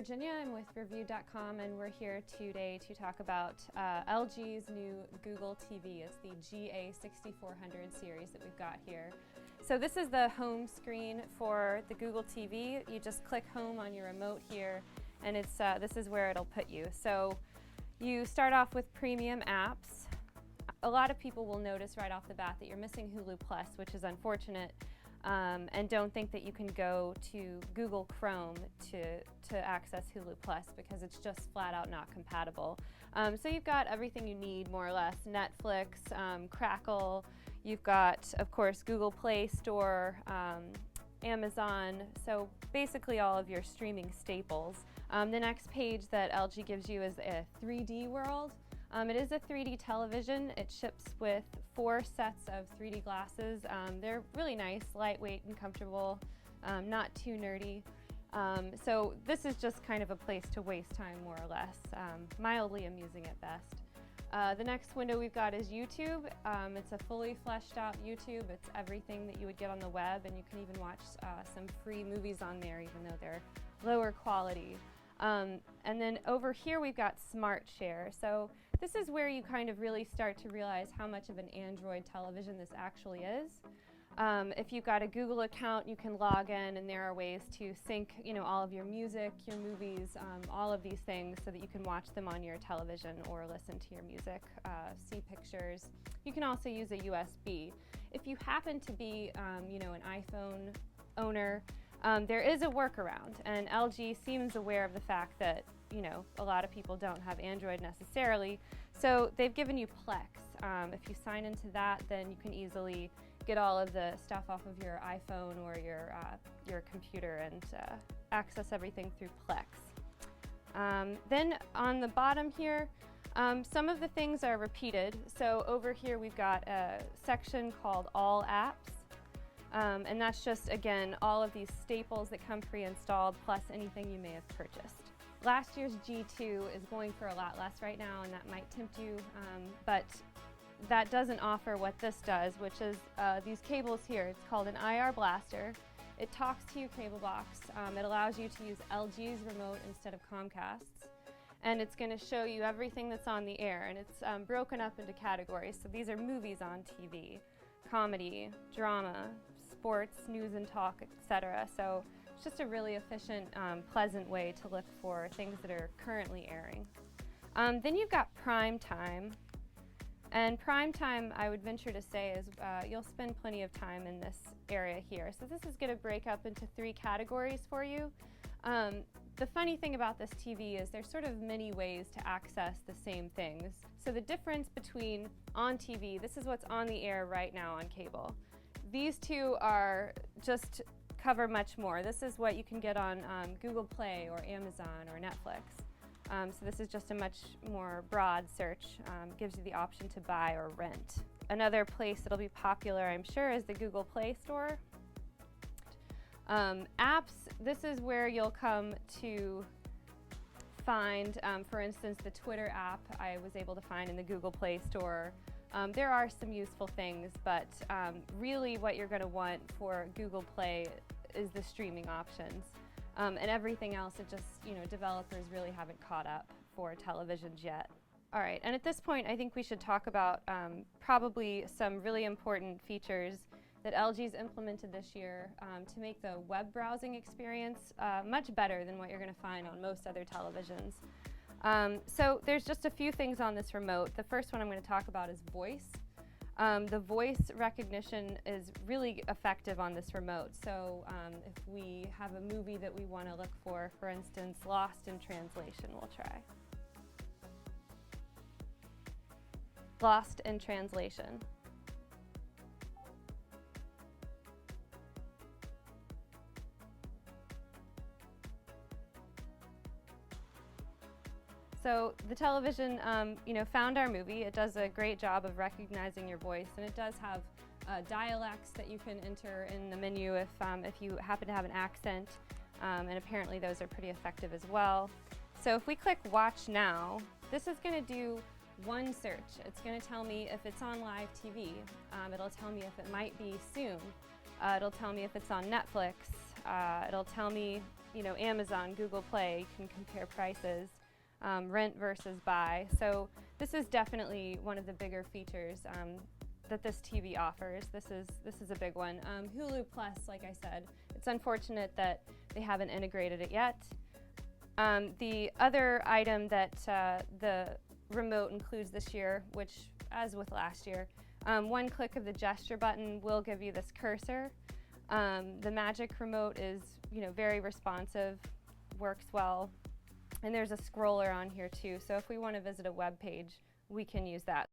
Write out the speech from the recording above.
Virginia. I'm with Review.com, and we're here today to talk about LG's new Google TV. It's the GA6400 series that we've got here. So this is the home screen for the Google TV. You just click home on your remote here, and this is where it'll put you. So you start off with premium apps. A lot of people will notice right off the bat that you're missing Hulu Plus, which is unfortunate. And don't think that you can go to Google Chrome to access Hulu Plus because it's just flat out not compatible. So you've got everything you need, more or less. Netflix, Crackle, you've got, of course, Google Play Store, Amazon, so basically all of your streaming staples. The next page that LG gives you is a 3D world. It is a 3D television. It ships with 4 sets of 3D glasses. They're really nice, lightweight and comfortable, not too nerdy. So this is just kind of a place to waste time, more or less, mildly amusing at best. The next window we've got is YouTube. It's a fully fleshed out YouTube. It's everything that you would get on the web, and you can even watch some free movies on there, even though they're lower quality. And then over here we've got Smart Share. So this is where you kind of really start to realize how much of an Android television this actually is. If you've got a Google account, you can log in, and there are ways to sync, all of your music, your movies, all of these things, so that you can watch them on your television or listen to your music, see pictures. You can also use a USB. If you happen to be, an iPhone owner, there is a workaround, and LG seems aware of the fact that, a lot of people don't have Android necessarily, so they've given you Plex. If you sign into that, then you can easily get all of the stuff off of your iPhone or your computer and access everything through Plex. Then on the bottom here, some of the things are repeated. So over here we've got a section called All Apps. And that's just, again, all of these staples that come pre-installed, plus anything you may have purchased. Last year's G2 is going for a lot less right now, and that might tempt you, but that doesn't offer what this does, which is these cables here. It's called an IR blaster. It talks to your cable box. It allows you to use LG's remote instead of Comcast's. And it's going to show you everything that's on the air, and it's broken up into categories. So these are movies on TV, comedy, drama, sports, news and talk, etc. So it's just a really efficient, pleasant way to look for things that are currently airing. Then you've got prime time. And prime time, I would venture to say, is you'll spend plenty of time in this area here. So this is going to break up into 3 categories for you. The funny thing about this TV is there's sort of many ways to access the same things. So the difference between on TV, this is what's on the air right now on cable. These two are just cover much more. This is what you can get on Google Play or Amazon or Netflix. So this is just a much more broad search, gives you the option to buy or rent. Another place that'll be popular, I'm sure, is the Google Play Store. Apps, this is where you'll come to find, for instance, the Twitter app I was able to find in the Google Play Store. There are some useful things, but really what you're going to want for Google Play is the streaming options. And everything else, it just, developers really haven't caught up for televisions yet. All right, and at this point, I think we should talk about probably some really important features that LG's implemented this year to make the web browsing experience much better than what you're going to find on most other televisions. So there's just a few things on this remote. The first one I'm going to talk about is voice. The voice recognition is really effective on this remote. So if we have a movie that we want to look for instance, Lost in Translation, we'll try. Lost in Translation. So the television, found our movie. It does a great job of recognizing your voice, and it does have dialects that you can enter in the menu if you happen to have an accent, and apparently those are pretty effective as well. So if we click Watch Now, this is going to do one search. It's going to tell me if it's on live TV. It'll tell me if it might be soon. It'll tell me if it's on Netflix. It'll tell me Amazon, Google Play, you can compare prices, rent versus buy. So this is definitely one of the bigger features that this TV offers. This is a big one. Hulu Plus, like I said, it's unfortunate that they haven't integrated it yet. The other item that the remote includes this year, which as with last year, one click of the gesture button will give you this cursor. The Magic remote is very responsive, works well, and there's a scroller on here too, so if we want to visit a web page, we can use that.